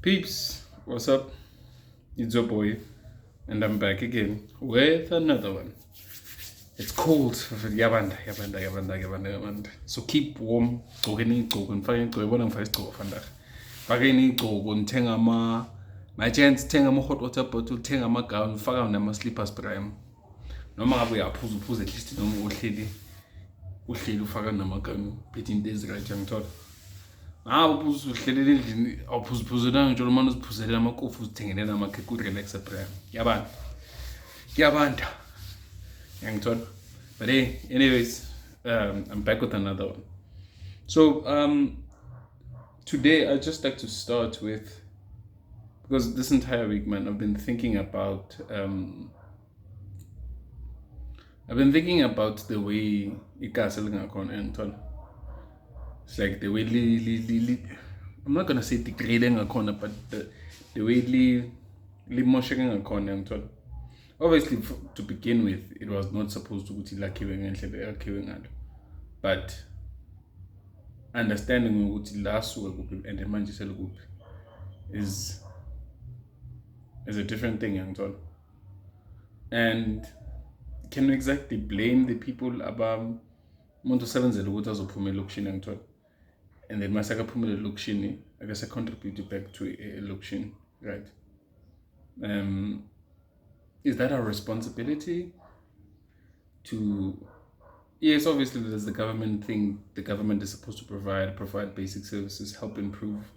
Peeps, what's up? It's your boy, and I'm back again with another one. It's cold. Yabanda. So keep warm. Gqokeni igqoko, nifake igqoko, yabona ngifake isigqoko vandaag. Fakeni igqoko, nithenga my gents, thenga hot water bottle, thenga gown, faka nama-slippers prime. Noma ngabe uyaphuza at least noma uhleli ufaka nama-gown, phethe into ezirayithi angithola. Uhlelele endlini awuphuzuphuzelanga nje umane uziphuzelela amakofu uzithengelele amakhekhe urelaxe prime. Yabanda. Yangithola. But hey, anyways, I'm back with another one. So today I'd just like to start with, because this entire week, man, I've been thinking about the way ikasi lingakhona ngithola. It's like the way I'm not gonna say degrading a but the way moshing a corner. Obviously, to begin with, it was not supposed to be like killing, but understanding what last and the Manchester group is a different thing, and can we exactly blame the people about Monto Sevens and Waters of Pumelukshini and then Masaka Pumelukshini, I guess I contributed back to a Lukshin, right? Is that our responsibility to? Yes, obviously there's the government thing. The government is supposed to provide basic services, help improve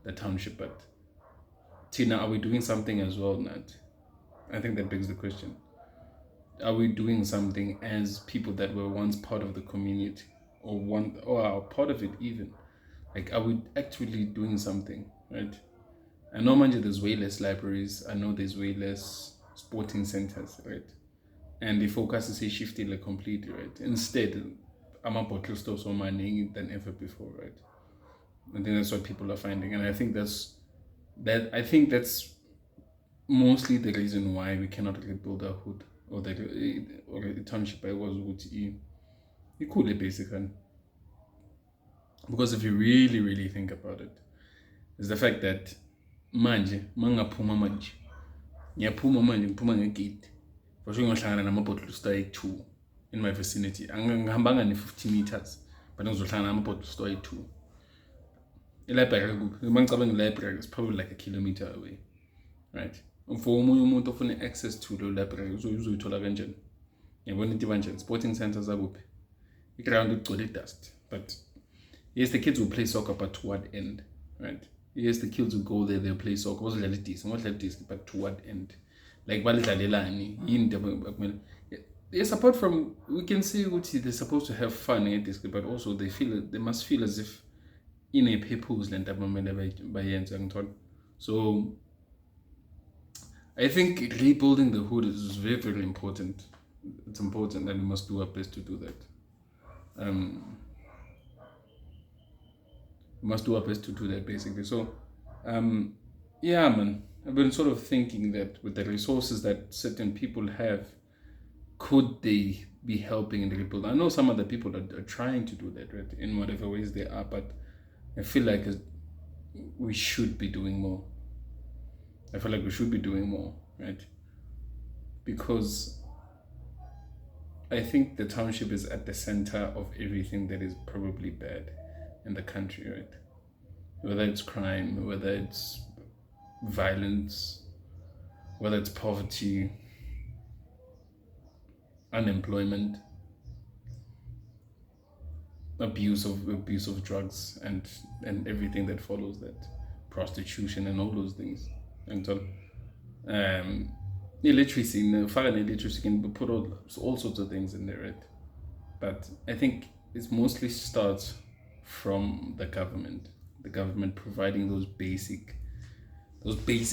the township, but Tina, are we doing something as well, Nat? I think that begs the question. Are we doing something as people that were once part of the community or are part of it even? Like, are we actually doing something, right? I know there's way less libraries. I know there's way less sporting centers, right? And the focus is shifted completely, right? Instead, I'm a bottle store so money than ever before, right? I think that's what people are finding, and I think that's mostly the reason why we cannot rebuild our hood or the township. I was cool basically, because if you really think about it, is the fact that manje mangaphuma manje ngiphuma ngegate for sure ngiyohlangana nama-bottle store ayi-2 in my vicinity. Angihambanga ne-50 meters but ngizohlangana nama-bottle store ayi-2. I-library kuphi? Uma ngicabanga i-library is probably like a kilometer away, right? For omunye umuntu ofuna access to the library uzoyithola kanjani? Ngiyabona into kanjani? Sporting centers akuphi? I-ground igcwele dust. But yes, the kids will play soccer, but to what end, right? Yes, the kids will go there, they'll play soccer. But to what end? Like, yes, apart from, we can say they're supposed to have fun at this, but also they must feel as if in a purpose land. So I think rebuilding the hood is very important. It's important, and we must do our best to do that. We must do our best to do that, basically. So, yeah, man, I've been sort of thinking that with the resources that certain people have, could they be helping in the rebuild? I know some other people are trying to do that, right, in whatever ways they are, but I feel like we should be doing more. Right? Because I think the township is at the center of everything that is probably bad in the country, right? Whether it's crime, whether it's violence, whether it's poverty, unemployment, abuse of drugs, and everything that follows that, prostitution and all those things. And so, illiteracy can put all sorts of things in there, right? But I think it mostly starts from the government providing those basic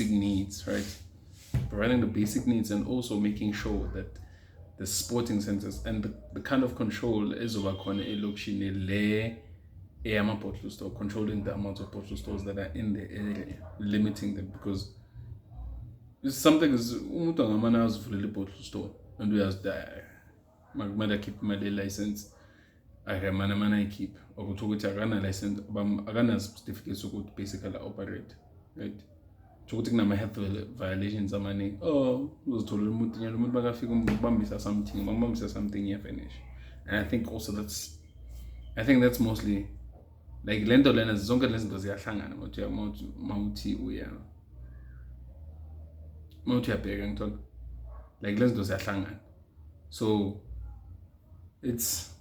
needs, right? Providing the basic needs, and also making sure that the sporting centers and the kind of control is over bottle store, controlling the amount of bottle stores that are in the area, limiting them, because it's something is a bottle store and we have that keep my license. I keep or to which I run a license, I run a certificate so good basically operate, right? ukuthi kunama-health violations amaningi. Uzothola umuntu nyalo umuntu bakafika ukubambisa something iyafinish. And I think also that's mostly like le nto lena zonke lezi zinto ziyahlangana mawuthi uyabheka ngithola like lezi zinto ziyahlangana. So it's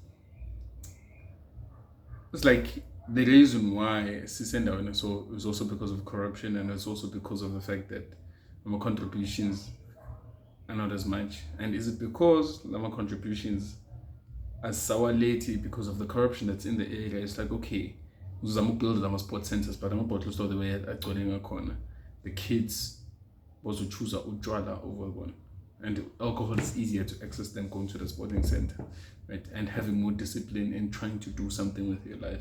like the reason why sisendaweni so is also because of corruption, and it's also because of the fact that our contributions are not as much. And is it because our contributions are sour lately because of the corruption that's in the area? It's like, okay, uzama build our sports centers, but I'm about to start the way at a corner. The kids was to choose utshwala over one. And alcohol is easier to access than going to the sporting center, right? And having more discipline and trying to do something with your life.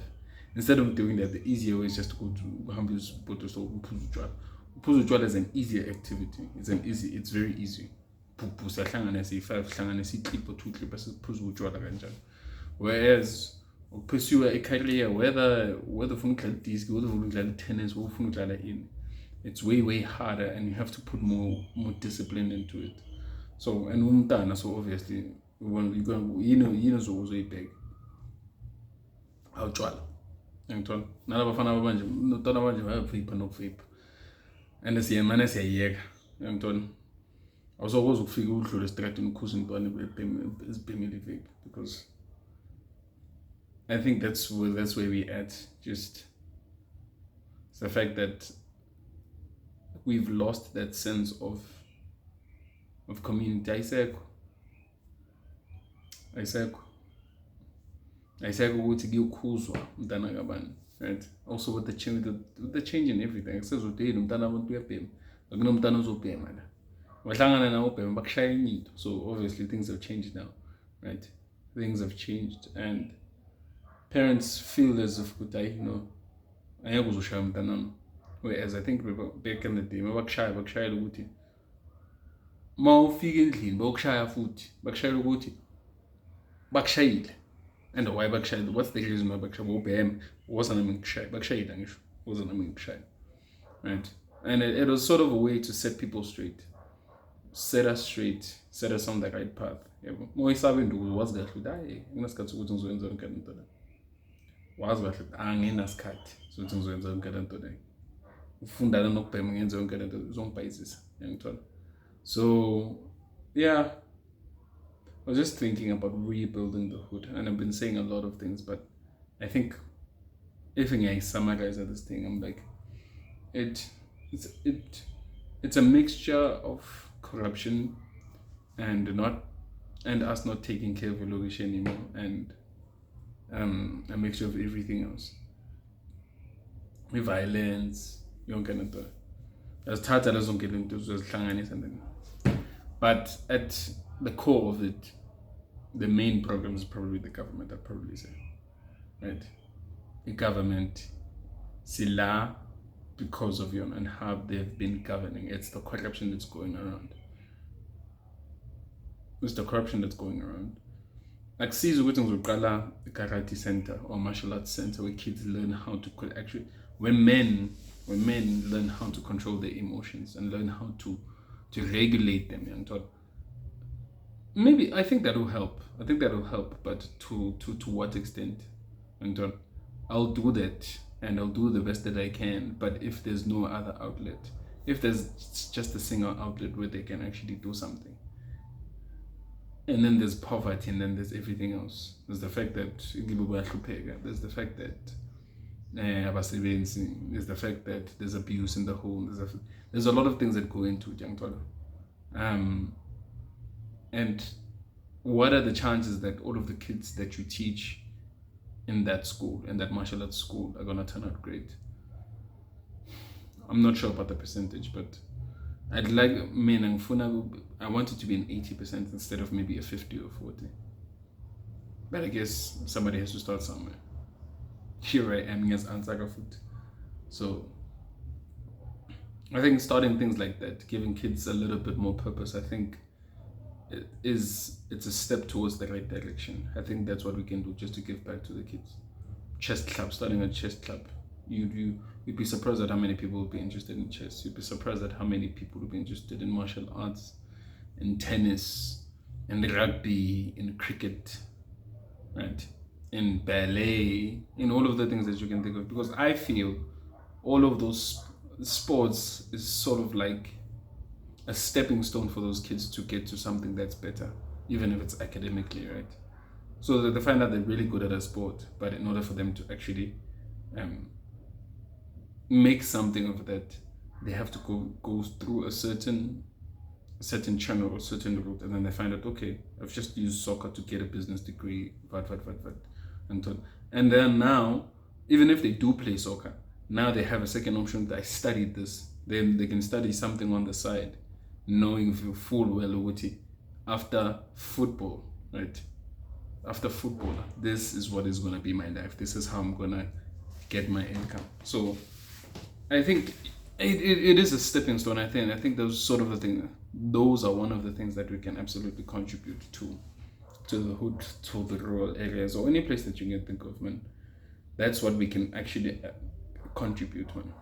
Instead of doing that, the easier way is just to go to Hamburg's bottle store. Uphuza utshwala is an easier activity. It's very easy. Whereas pursue a career, whether ufuna ukudlala disc, whether ufuna ukudlala tennis, whether ufuna ukudlala ini, it's way harder, and you have to put more discipline into it. So and umntana, so obviously when you go, uzoyibheka awutshwala ngithola nalabafana abanje notana manje bayavapha nokuvapha, and siyemane siyayeka ngithola awuzokwazi ukufika udlule estradini ukhuza umntwana ezibhemile vape, because I think that's where we at. Just it's the fact that we've lost that sense of community. Ayisekho ukuthi kuyokhuzwa umntana kabani, right? Also with the change in everything, kusezodeni umntana abantu uyabhema, akunomntana ozobhema la, wahlangana nawo ubhema bakushaya into. So obviously things have changed now, right? Things have changed, and parents feel as if angeke uzoshaya umntanami. Whereas I think back in the day bakushayela ukuthi mawufika endlini bayokushaya futhi bakushayela ukuthi bakushayile. And why bakushayile? What's the reason why bakushayile? Ubhema wasana ngikushaya bakushayile ngisho wasana ngikushaya, right? And it was sort of a way to set people straight, set us on the right path. Yebo moyisaba induku wazi kahle ukuthi hayi nginasikhathi ukuthi ngizoyenza yonke lento le, wazi kahle ukuthi anginasikhathi ukuthi ngizoyenza yonke lento le, ufundana nokubhema ngenza yonke lento uzongibhayizisa ngithola. So yeah, I was just thinking about rebuilding the hood, and I've been saying a lot of things, but I think if I summarize this thing, I'm like, it's a mixture of corruption and us not taking care of Ologish anymore, and a mixture of everything else. Violence, yonke lento. Asithatha lezo zonke izinto uzozihlanganisa then. But at the core of it, the main problem is probably the government, I'd probably say. Right? The government, sila because of and how they've been governing. It's the corruption that's going around. Like siza ukuthi ngizoqala a karate center or martial arts center where kids learn how to actually, when men learn how to control their emotions and learn how to regulate them. Maybe I think that will help. But to what extent? I'll do that, and I'll do the best that I can. But if there's no other outlet, if there's just a single outlet where they can actually do something, and then there's poverty, and then there's everything else. There's the fact that there's the fact that there's the fact that there's abuse in the home. There's a lot of things that go into it, and what are the chances that all of the kids that you teach in that school, in that martial arts school, are gonna turn out great? I'm not sure about the percentage, but I'd like I want it to be an 80% instead of maybe a 50 or 40. But I guess somebody has to start somewhere. Here I am as Ansaka food. So I think starting things like that, giving kids a little bit more purpose, I think it's a step towards the right direction. I think that's what we can do, just to give back to the kids. Chest club, starting a chest club. You You'd be surprised at how many people will be interested in chess. You'd be surprised at how many people will be interested in martial arts, in tennis, in rugby, in cricket, right? In ballet, in all of the things that you can think of. Because I feel all of those sports is sort of like a stepping stone for those kids to get to something that's better, even if it's academically, right? So that they find out they're really good at a sport, but in order for them to actually make something of that, they have to go through a certain channel or certain route, and then they find out, okay, I've just used soccer to get a business degree, and then now, even if they do play soccer, now they have a second option. I studied this, then they can study something on the side, knowing full well what after football, right? After football, this is what is gonna be my life. This is how I'm gonna get my income. So I think it is a stepping stone. I think those sort of the thing. Those are one of the things that we can absolutely contribute to the hood, to the rural areas, or any place that you can think of, man. That's what we can actually contribute, man.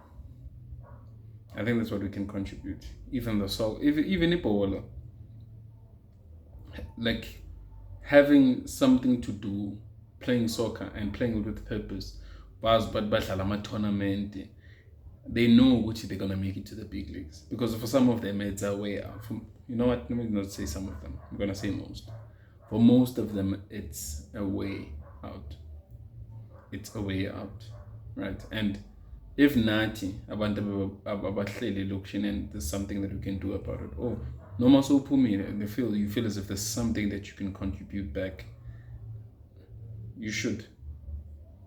I think that's what we can contribute. Even the soul, even Ipawala, like having something to do, playing soccer and playing it with purpose. But tournament, they know which they're gonna make it to the big leagues. Because for some of them, it's a way out. You know what? Let me not say some of them. I'm gonna say most. For most of them, it's a way out. It's a way out, right? And if Nati, abahleli location, and there's something that we can do about it. Oh, no more so you feel as if there's something that you can contribute back. You should.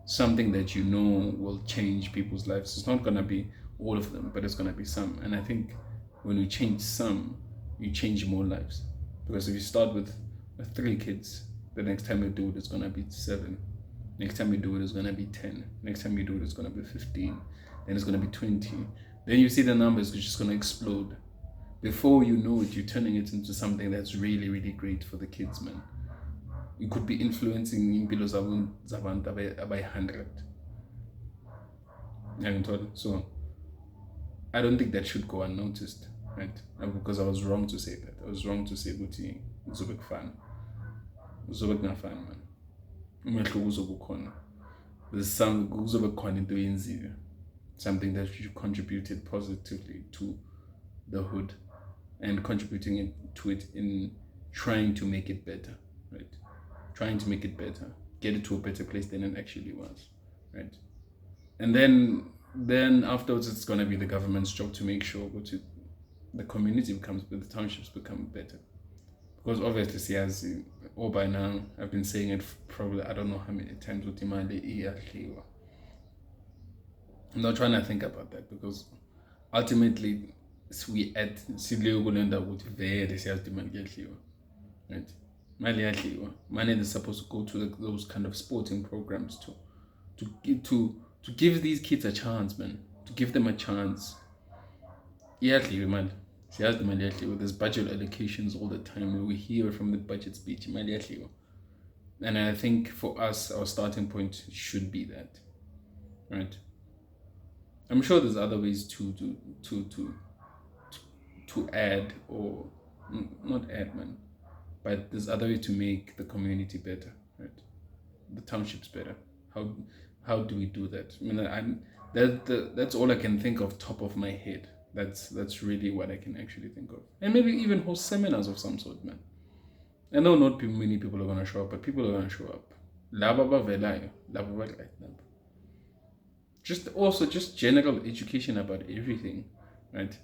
Something that you know will change people's lives. It's not gonna be all of them, but it's gonna be some. And I think when we change some, you change more lives. Because if you start with 3 kids, the next time you do it, it's gonna be 7. Next time you do it, it's gonna be 10. Next time you do it, it's gonna be 15. Then it's gonna be 20. Then you see the numbers are just gonna explode. Before you know it, you're turning it into something that's really, really great for the kids, man. You could be influencing impilo zabantu abayi 100. So I don't think that should go unnoticed, right? Because I was wrong to say that. I was wrong to say ukuthi uzobe kufana. Uzobe kungafani, man. Umehluko uzobe ukhona. There's some kuzobe khona into yenziwe. Something that you contributed positively to the hood and contributing to it in trying to make it better, right? Trying to make it better, get it to a better place than it actually was, right? And then afterwards, it's gonna be the government's job to make sure the community becomes, the townships become better. Because obviously, as or by now, I've been saying it probably I don't know how many times with Imali. I'm not trying to think about that because ultimately we add right? Money is supposed to go to those kind of sporting programs to give these kids a chance, man. To give them a chance. Man. There's budget allocations all the time. We hear from the budget speech. And I think for us, our starting point should be that, right? I'm sure there's other ways to add, or not add, man. But there's other way to make the community better, right? The townships better. How do we do that? I mean, that's all I can think of top of my head. That's really what I can actually think of. And maybe even host seminars of some sort, man. I know not many people are gonna show up, but people are gonna show up. Just general education about everything, right?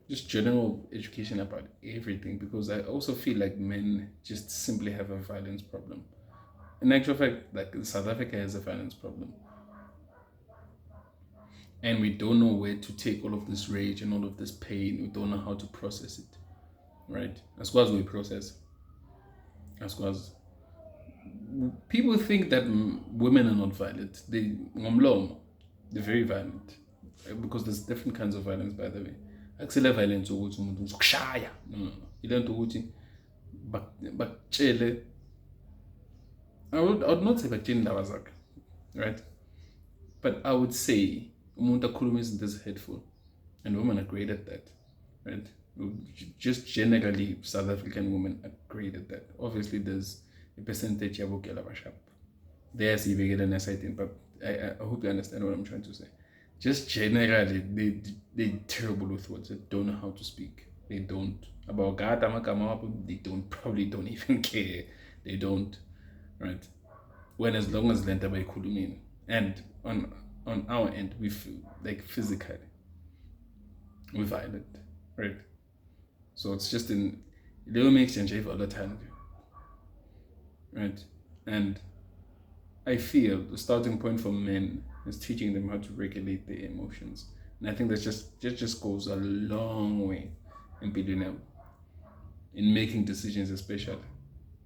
Just general education about everything, because I also feel like men just simply have a violence problem. In actual fact, like South Africa has a violence problem. And we don't know where to take all of this rage and all of this pain. We don't know how to process it, right? As far as we process, as far as people think that women are not violent. They're very violent, because there's different kinds of violence, by the way. Actually, violence ukuthi umuntu uzokushaya. No. Ilento ukuthi bakutshele. I would not say bakutshele indaba zakhe, right? But I would say Umuntu akhuluma izinto ezi-hateful. And women are great at that, right? Just generally, South African women are great at that. Obviously, there's a percentage of Bashap. There's even a certain, but I hope you understand what I'm trying to say. Just generally, they're terrible with words. They don't know how to speak. They don't. About God, they probably don't even care. They don't, right? When as long as Lenta by Kulumin. And on our end, we feel like physically, we're violent, right? So it's just in little exchange all the time, right? And I feel the starting point for men is teaching them how to regulate their emotions, and I think that just goes a long way in building them, in making decisions, especially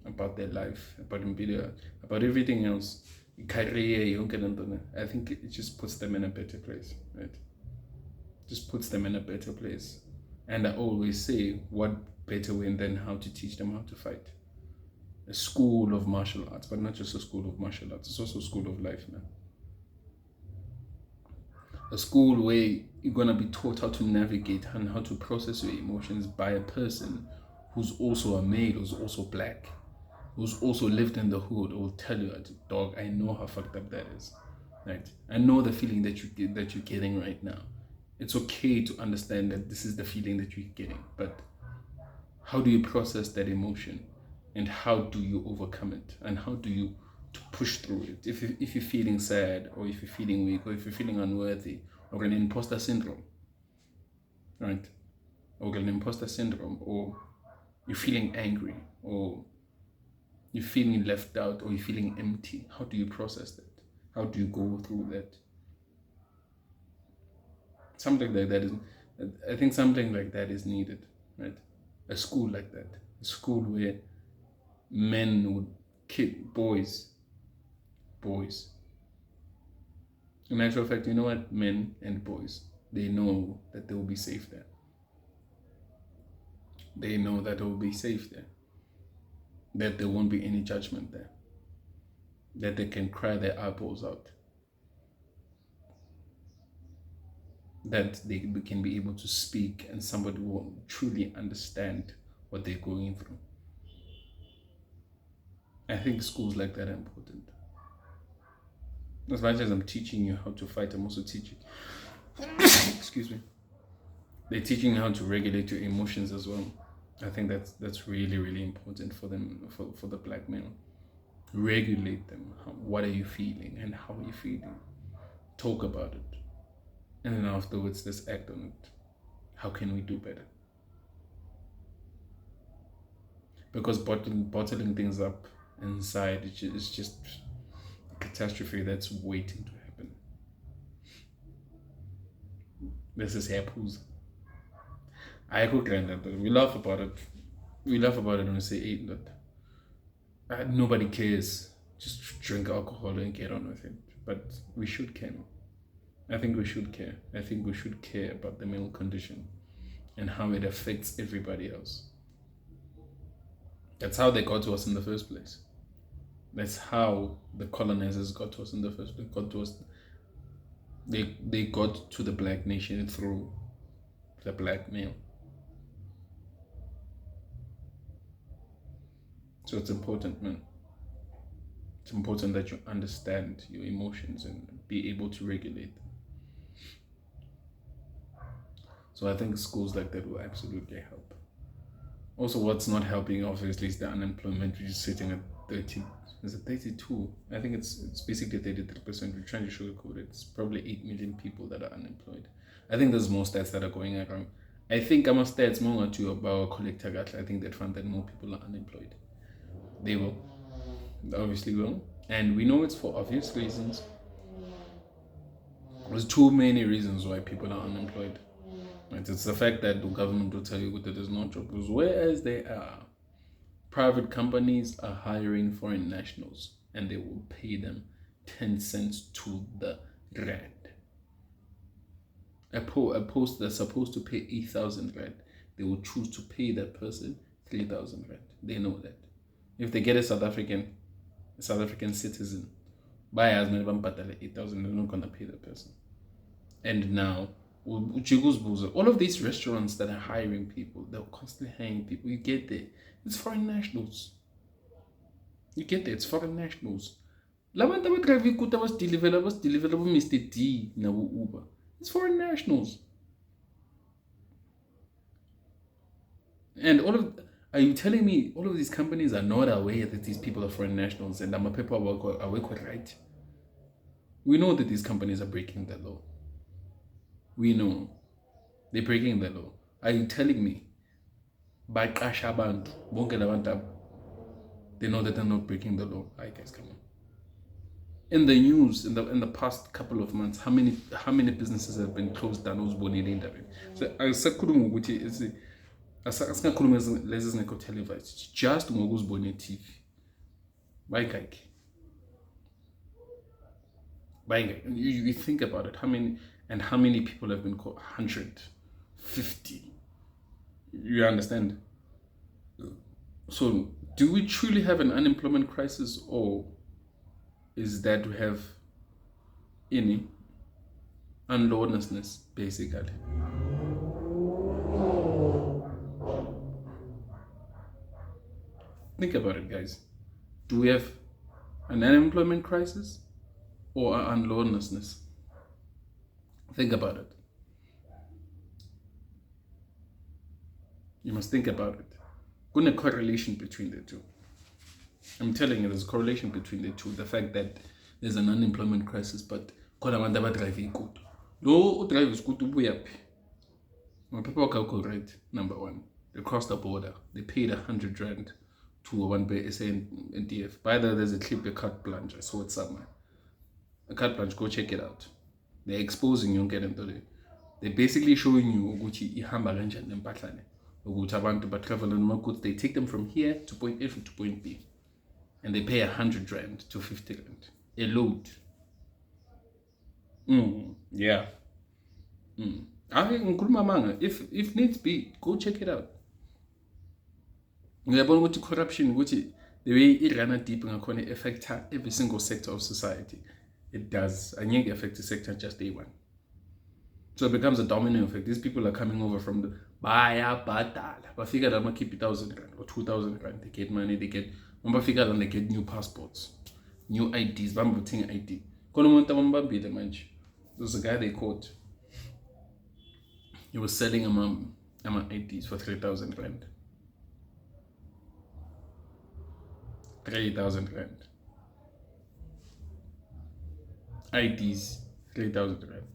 about their life, about everything else, career. I think it just puts them in a better place, right? Just puts them in a better place. And I always say, what better way than how to teach them how to fight? A school of martial arts, but not just a school of martial arts, it's also a school of life, man. A school where you're gonna be taught how to navigate and how to process your emotions by a person who's also a male, who's also black, who's also lived in the hood, will tell you, dog, I know how fucked up that is, right? I know the feeling that you're getting right now. It's okay to understand that this is the feeling that you're getting, but how do you process that emotion, and how do you overcome it, and how do you push through it? If you're feeling sad, or if you're feeling weak, or if you're feeling unworthy, or an imposter syndrome, right? Or an imposter syndrome, or you're feeling angry, or you're feeling left out, or you're feeling empty, how do you process that? How do you go through that? Something like that is, I think something like that is needed, right? A school like that, a school where men would kid boys. In actual fact, you know what? Men and boys, they know that they will be safe there. They know that they will be safe there. That there won't be any judgment there. That they can cry their eyeballs out. That they can be able to speak, and somebody will truly understand what they're going through. I think schools like that are important. As much as I'm teaching you how to fight, I'm also teaching excuse me, they're teaching you how to regulate your emotions as well. I think that's really, really important for them, for the black male. Regulate them. What are you feeling, and how are you feeling? Talk about it. And then afterwards, let's act on it. How can we do better? Because bottling things up inside, it's just a catastrophe that's waiting to happen. This is happens. I could grant that. We laugh about it. We laugh about it when we say eat that. Nobody cares. Just drink alcohol and get on with it. But we should care. I think we should care. I think we should care about the male condition and how it affects everybody else. That's how they got to us in the first place. That's how the colonizers got to us in the first place. They got to the black nation through the black male. So it's important, man. It's important that you understand your emotions and be able to regulate them. So I think schools like that will absolutely help. Also, what's not helping, obviously, is the unemployment, which is sitting at 30. Is it 32? I think it's basically 33%. We're trying to sugarcoat it. It's probably 8 million people that are unemployed. I think there's more stats that are going around. I think I'm a stats more to about collector. I think they'd find that more people are unemployed. They will. They obviously will. And we know it's for obvious reasons. There's too many reasons why people are unemployed. It's the fact that the government will tell you that there's no jobs, whereas they are. Private companies are hiring foreign nationals, and they will pay them 10 cents to the rand. A post that's supposed to pay 8,000 rand, they will choose to pay that person 3,000 rand. They know that. If they get a South African citizen, by as many 8,000, they're not gonna pay that person. And now, Jigos Boozer, all of these restaurants that are hiring people, they're constantly hiring people. You get there, it's foreign nationals. You get there, it's foreign nationals. Labantu abadrive ikuta basidelivela bo-Mr. D nabo-Uber. It's foreign nationals. And are you telling me all of these companies are not aware that these people are foreign nationals and my people are work right? We know that these companies are breaking the law. We know they're breaking the law. Are you telling me by Kashabantu, they know that they're not breaking the law? I guess, come on. In the news, in the past couple of months, how many businesses have been closed down? So asakhuluma ukuthi asingakhuluma lezi zingekho televised, just ngokuzibona TV. Bayingaki. You think about it, how many people have been caught? 150. You understand? So do we truly have an unemployment crisis, or is that we have any unlawlessness, basically? Think about it, guys. Do we have an unemployment crisis or an unlawlessness? Think about it. You must think about it. There's a correlation between the two. I'm telling you, there's a correlation between the two. The fact that there's an unemployment crisis, but khona abantu abadrive ikuto. Lo udrive iskuto ubuyaphi? My people are right. Number one, they crossed the border. They paid 100 rand to one SA and DF. By the way, there's a clip, a carte blanche. I saw it somewhere. A carte blanche, go check it out. They're exposing you, get into it. They're basically showing you ukuthi ihamba kanjani empahlane. Ukuthi abantu batravel on goods. They take them from here to point A to point B. And they pay 100 rand to 50 rand. A load. Yeah. If needs be, go check it out. Ngiyabona ukuthi corruption, ukuthi the way it ran deep ngakhona affect every single sector of society. It does. I think affect the sector just day one. So it becomes a domino effect. These people are coming over from the baya badala. But figure that I'm keep 1,000 rand or 2,000 rand. They get money, they get new passports, new IDs, bambuting ID. There's a guy they caught. He was selling IDs for 3,000 rand. 3,000 rand. IDs, 3,000 rand.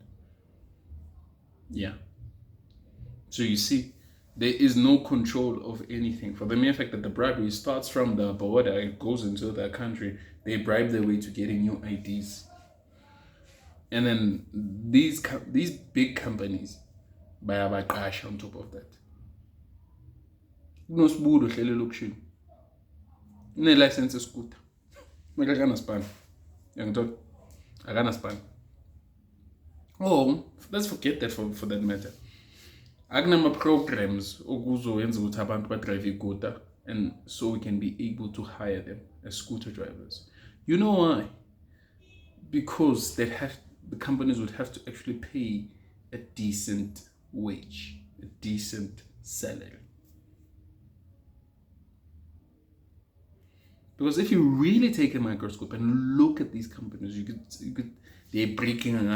Yeah. So you see, there is no control of anything. For the mere fact that the bribery starts from the border, it goes into the country, they bribe their way to getting new IDs. And then these big companies buy a cash on top of that. No sbudo hlele lokishini. Ne license scooter. Maka kana span. Yangithola. Akana span. Oh, let's forget that for that matter. Akunama programs okuzoyenza ukuthi abantu badrive igota, and so we can be able to hire them as scooter drivers. You know why? Because the companies would have to actually pay a decent wage, a decent salary. Because if you really take a microscope and look at these companies, you could they're breaking foreign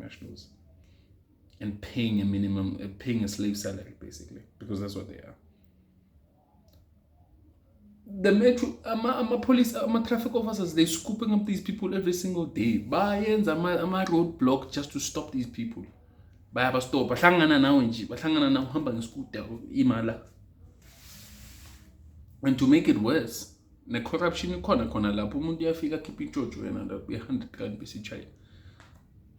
nationals and paying a minimum, paying a slave salary, basically, because that's what they are. The metro, police, traffic officers, they're scooping up these people every single day. Bayens, roadblock just to stop these people. Bayaba stop. Bahlangana nawe nje, bahlangana nawe hamba ngescooter imala. And to make it worse, the corruption ikhona lapho umuntu uyafika khipha intshotsho yena la 100 rand besichaya.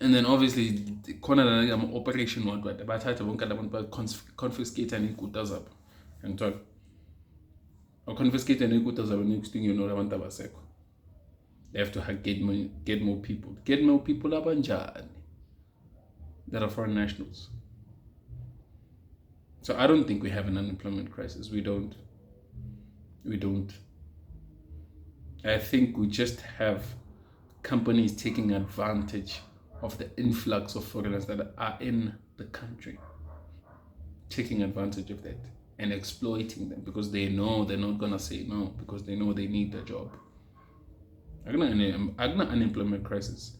And then obviously khona la operation what bathatha bonke labantu ba confiscate ikuta zabo. Ngithola. Or confiscate ikuta zabo next thing you know abantu abasekho. They have to get more people. Get more people abanjani that are foreign nationals. So I don't think we have an unemployment crisis. We don't. I think we just have companies taking advantage of the influx of foreigners that are in the country, taking advantage of that and exploiting them because they know they're not gonna say no because they know they need the job. Unemployment crisis.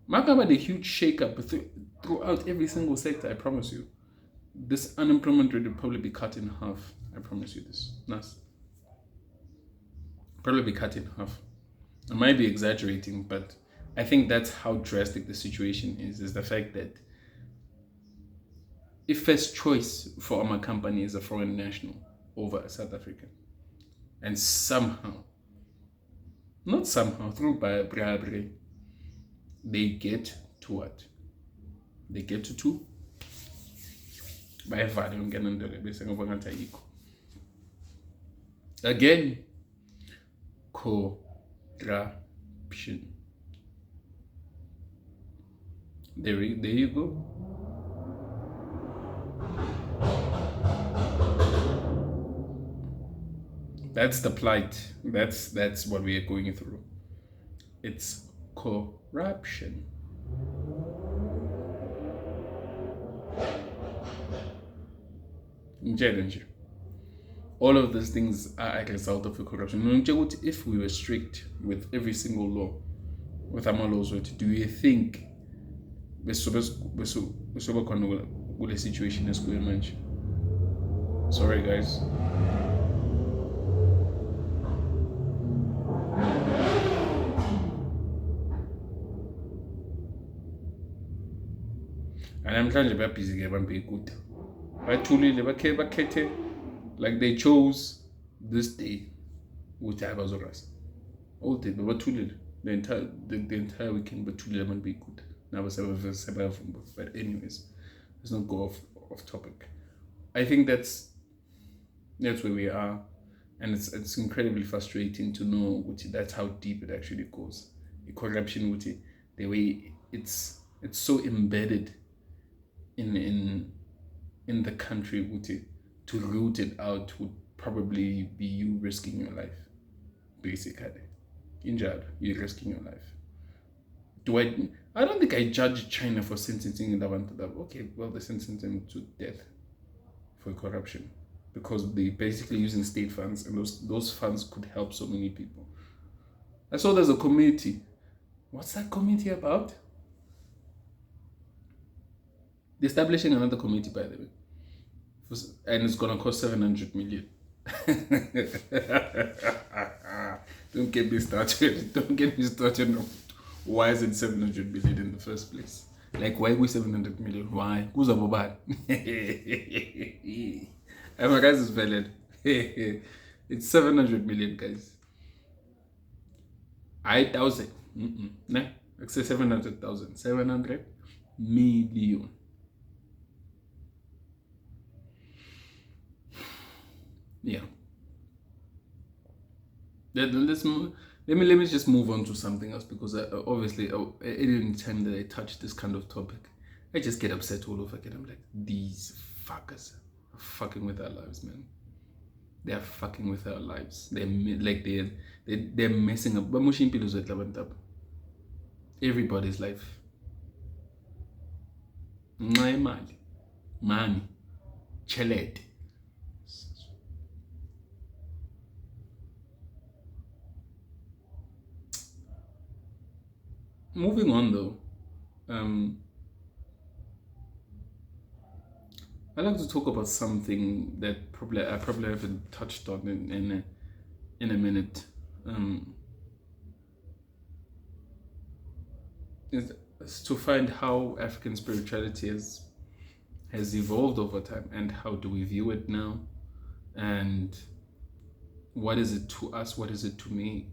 Mark about a huge shake-up throughout every single sector, I promise you. This unemployment rate will probably be cut in half. I promise you this. Nas. Probably be cut in half. I might be exaggerating, but I think that's how drastic the situation is the fact that if first choice for my company is a foreign national over a South African, and somehow, not somehow, through bribery, they get to what? They get to two. Again, corruption. There you go. That's the plight. That's what we are going through. It's corruption. All of these things are a result of the corruption. If we were strict with every single law, with our laws, do you think we're a situation as we mentioned? Sorry, guys. And I'm trying to be busy getting good. Like they chose this day with Abazoras. All day, but the entire weekend, but be good. But anyways, let's not go off topic. I think that's where we are, and it's incredibly frustrating to know that's how deep it actually goes. The corruption, the way it's so embedded in the country, to root it out would probably be you risking your life. Basically, injured, you're risking your life. I don't think I judge China for sentencing Lavanta. Okay, well, they sentenced them to death for corruption because they basically using state funds, and those funds could help so many people. I saw there's a committee. What's that committee about? They're establishing another committee, by the way, and it's gonna cost 700 million. Don't get me started. Don't get me started. Why is it 700 million in the first place? Like, why we 700 million? Why? Who's a bobad? My guys is valid. It's 700 million, guys. I doubt it. Nah, I say 700,000. 700 million. Yeah. Let me just move on to something else, because obviously any time that I touch this kind of topic, I just get upset all over again. I'm like, these fuckers are fucking with our lives, man. They are fucking with our lives. They're messing up. Everybody's life. Money, chelet. Moving on though, I'd like to talk about something that I probably haven't touched on in a minute. Is to find how African spirituality has evolved over time, and how do we view it now, and what is it to us, what is it to me,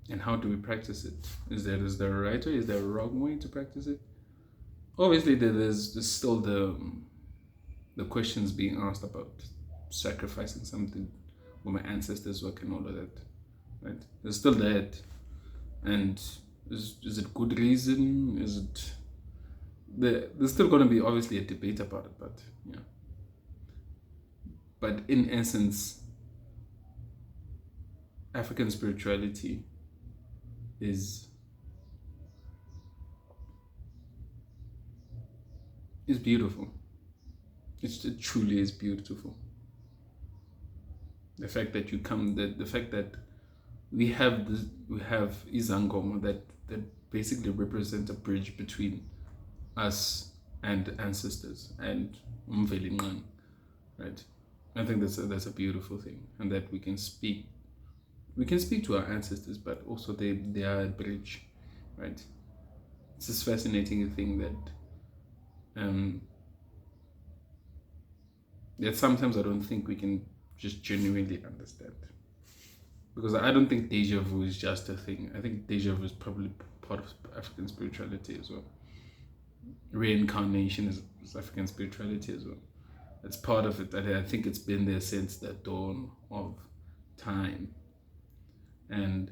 and how do we practice it? Is there a right way? Is there a wrong way to practice it? Obviously, there's still the questions being asked about sacrificing something where my ancestors work and all of that, right? There's still that, and is it good reason? Is it there's still going to be obviously a debate about it, but yeah. But in essence, African spirituality is is beautiful. It truly is beautiful. The fact that you come, the fact that we have izangoma that basically represent a bridge between us and ancestors and umveli nqangi, right? I think that's a beautiful thing, and that we can speak to our ancestors, but also they are a bridge, right? It's this fascinating thing um that sometimes I don't think we can just genuinely understand, because I don't think deja vu is just a thing. I think deja vu is probably part of African spirituality as well. Reincarnation is African spirituality as well. It's part of it. I think it's been there since the dawn of time, and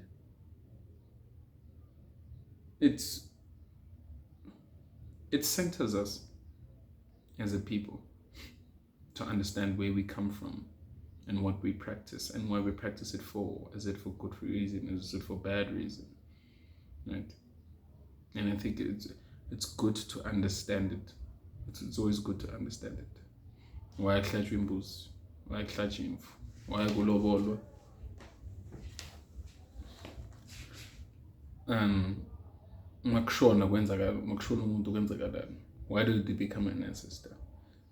it's it centers us as a people to understand where we come from and what we practice and why we practice it for. Is it for good reason? Is it for bad reason? Right? And I think it's good to understand it. It's always good to understand it. Why kuhlatshwa imbuzi? Why kuhlatshwa imvu? Why kulobolwa? Makushona umuntu kwenzakalani? Why did they become an ancestor?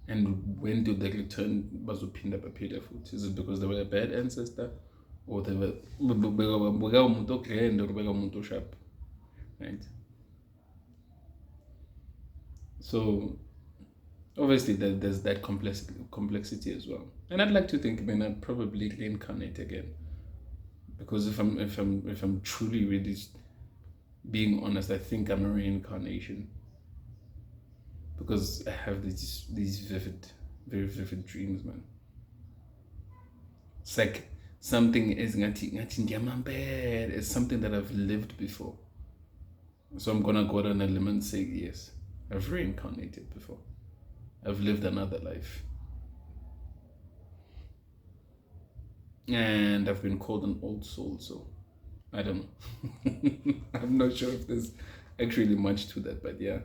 And when did they return bazophinda baphila futhi? Is it because they were a bad ancestor, or they were umuntu grand or umuntu sharp? Right? So obviously there's that complexity as well. And I'd like to think, I'd probably reincarnate again. Because if I'm truly really being honest, I think I'm a reincarnation. Because I have these very vivid dreams, man. It's like something is ngati it's something that I've lived before. So I'm gonna go on a limb and say yes, I've reincarnated before. I've lived another life. And I've been called an old soul, so I don't know. I'm not sure if there's actually much to that, but yeah.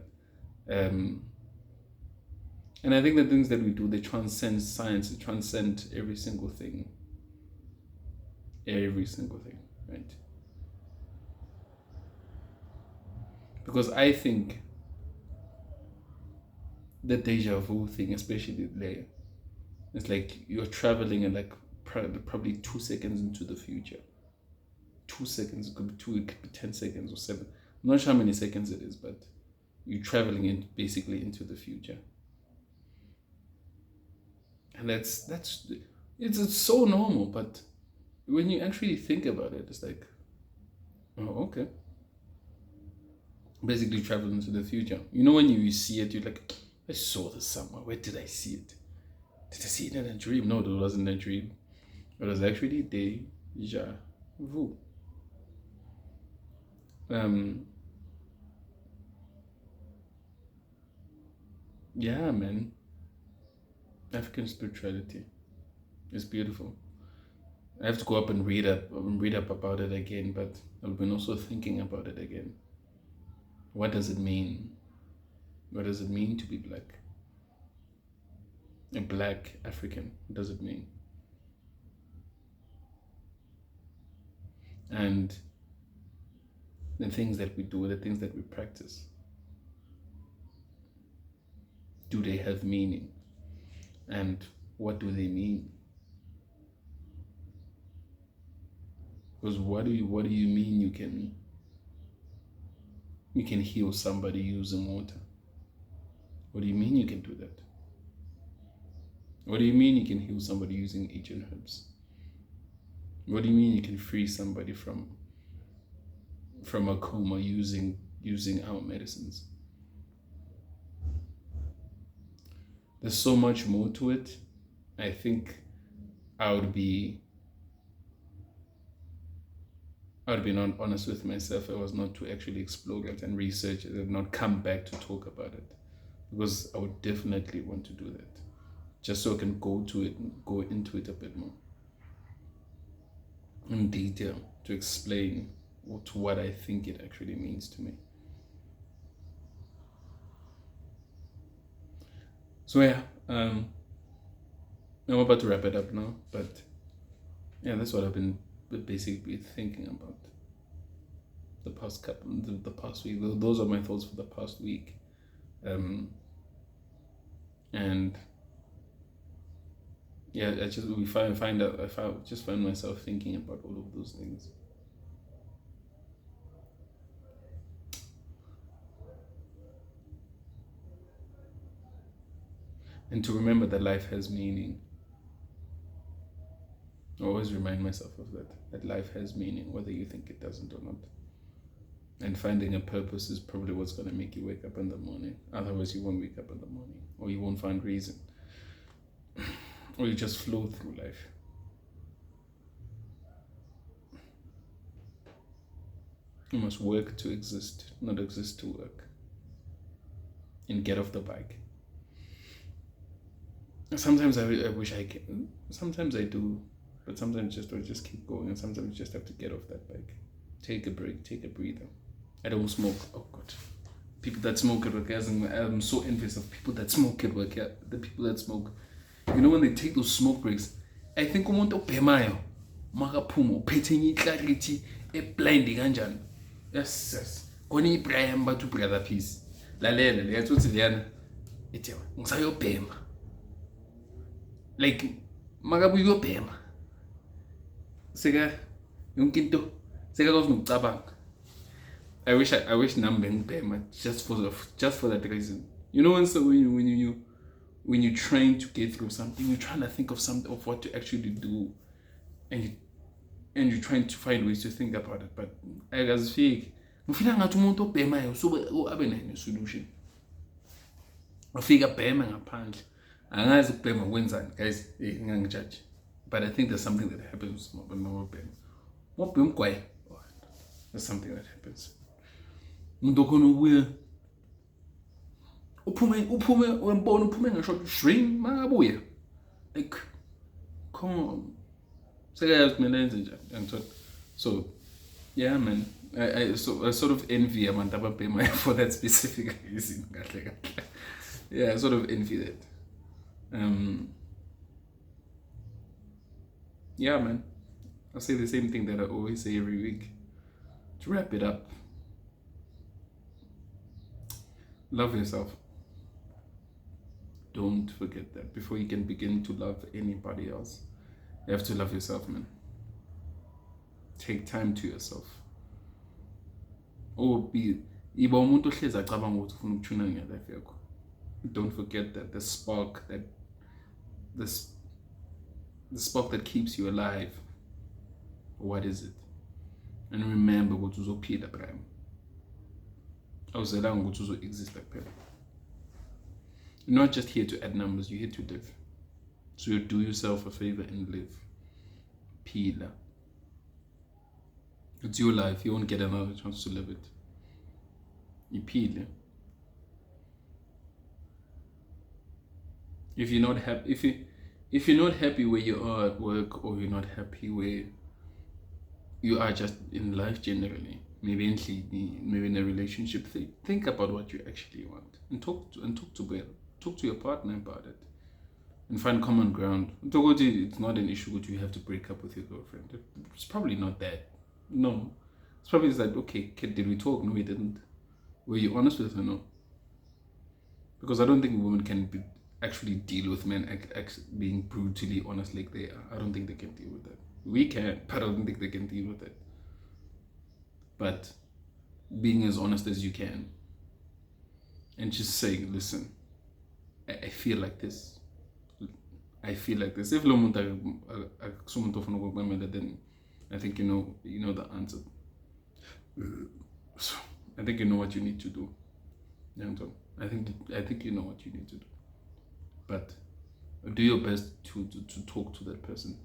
And I think the things that we do, they transcend science, they transcend every single thing. Every single thing, right? Because I think the deja vu thing, especially there, it's like you're traveling and like probably 2 seconds into the future. 2 seconds, it could be 2, it could be 10 seconds or 7. I'm not sure how many seconds it is, but you're traveling basically into the future. And it's so normal, but when you actually think about it, it's like, oh, okay. Basically travel into the future. You know, when you see it, you're like, I saw this somewhere. Where did I see it? Did I see it in a dream? No, it wasn't a dream. It was actually deja vu. Yeah, man. African spirituality is beautiful. I have to go up and read up about it again, but I've been also thinking about it again. What does it mean? What does it mean to be black? A black African, what does it mean? And the things that we do, the things that we practice, do they have meaning? And what do they mean? Because what do you mean you can heal somebody using water? What do you mean you can do that? What do you mean you can heal somebody using ancient herbs? What do you mean you can free somebody from a coma using our medicines? There's so much more to it. I think I would be not honest with myself if I was not to actually explore it and research it and not come back to talk about it, because I would definitely want to do that, just so I can go into it a bit more in detail to explain what I think it actually means to me. So yeah, I'm about to wrap it up now, but yeah, that's what I've been basically thinking about the past week. Those are my thoughts for the past week, and yeah, I just find myself thinking about all of those things. And to remember that life has meaning. I always remind myself of that life has meaning, whether you think it doesn't or not. And finding a purpose is probably what's going to make you wake up in the morning. Otherwise, you won't wake up in the morning, or you won't find reason, or you just flow through life. You must work to exist, not exist to work. And get off the bike. Sometimes I wish I can. Sometimes I do, but sometimes I just keep going, and sometimes you just have to get off that bike. Take a break, take a breather. I don't smoke. Oh God. People that smoke at work, I'm so envious of people that smoke at work. Yeah, the people that smoke. You know when they take those smoke breaks, I think umuntu obhemayo makaphuma uphethe clarity blind kanjani. Yes. Kona ibrahim bathu brother peace. Lalela leyathuthi leyana. Ethewa ngisayobhema. Like makabuye uyobhema. Seka yonke into sekakwazi nokucabanga. I wish nami bengibhema just for that reason. You know when you're trying to get through something, you're trying to think of what to actually do, and you're trying to find ways to think about it, but akazifiki. Ngifika ngathi umuntu obhemayo so abe nayo solution. Ufika bhema ngaphandle. Angazi ukubhema kwenzani guys, ngangijudge. But I think there's something that happens when more bhema. There's something that happens. Umuntu khona ubuye uphume wembona uphume ngisho shrink makabuya. Like come on. Sekayazi mina enze njani ngithola. So yeah man, I sort of envy abantu ababhema for that specific reason. Yeah, I sort of envy that. Yeah man, I say the same thing that I always say every week. To wrap it up, love yourself. Don't forget that. Before you can begin to love anybody else, you have to love yourself, man. Take time to yourself. Iba umuntu ohlezi acabanga ukuthi ufuna ukutshuna ngelife yakho. Don't forget that the spark that keeps you alive. What is it? And remember ukuthi uzophila prime. Awuzelanga ukuthi uzo-exist kuphela. You're not just here to add numbers, you're here to live. So you do yourself a favor and live. Phila. It's your life, you won't get another chance to live it. Iphile. If you're not happy, if you're not happy where you are at work, or you're not happy where you are just in life generally, maybe in a relationship, think about what you actually want and talk to your partner about it and find common ground. It's not an issue that you have to break up with your girlfriend. It's probably not that. No, it's probably just like, okay, did we talk? No, we didn't. Were you honest with her? No, because I don't think women can actually deal with men being brutally honest like they are. I don't think they can deal with that. We can, but I don't think they can deal with it. But being as honest as you can and just saying, listen, I feel like this. I feel like this. If then I think you know the answer. So I think you know what you need to do. I think you know what you need to do. But do your best to talk to that person.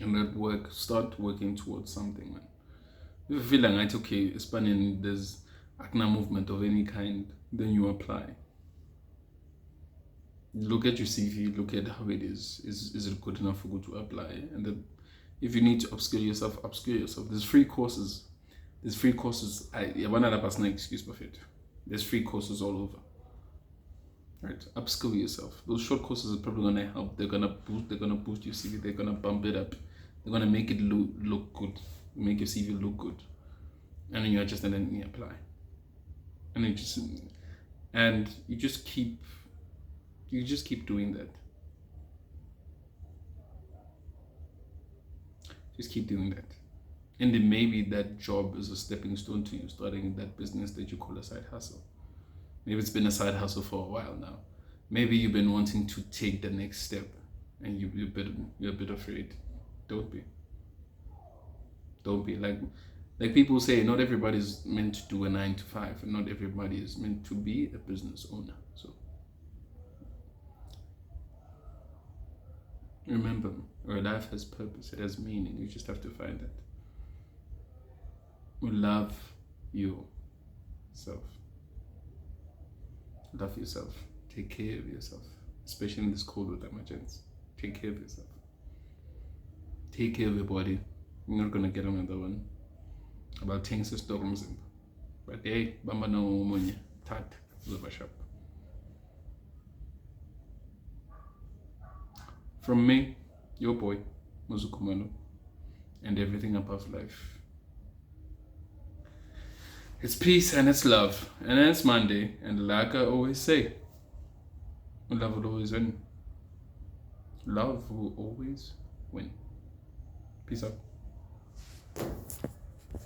And that start working towards something, man. If you feel like, okay, spanning there's acna movement of any kind, then you apply. Look at your CV, look at how it is. Is it good enough for you to apply? And then if you need to upskill yourself, upskill yourself. There's free courses There's free courses. I want to have an excuse for it. There's free courses all over. Right? Upskill yourself. Those short courses are probably gonna help. They're gonna boost your CV. They're gonna bump it up. They're gonna make it look good. Make your CV look good. And then you apply. And you just keep doing that. Just keep doing that. And then maybe that job is a stepping stone to you starting that business that you call a side hustle. Maybe it's been a side hustle for a while now. Maybe you've been wanting to take the next step and you're a bit afraid. Don't be. Don't be. Like people say, not everybody's meant to do a 9 to 5, and not everybody is meant to be a business owner. So remember, your life has purpose, it has meaning. You just have to find it. Love yourself. Love yourself. Take care of yourself. Especially in this cold weather, my gents. Take care of yourself. Take care of your body. You're not gonna get another one. About things storms. But hey, bamba no money. Tat. Shop. From me, your boy, Muzukumano, and everything above life. It's peace and it's love. And it's Monday. And like I always say, love will always win. Love will always win. Peace out.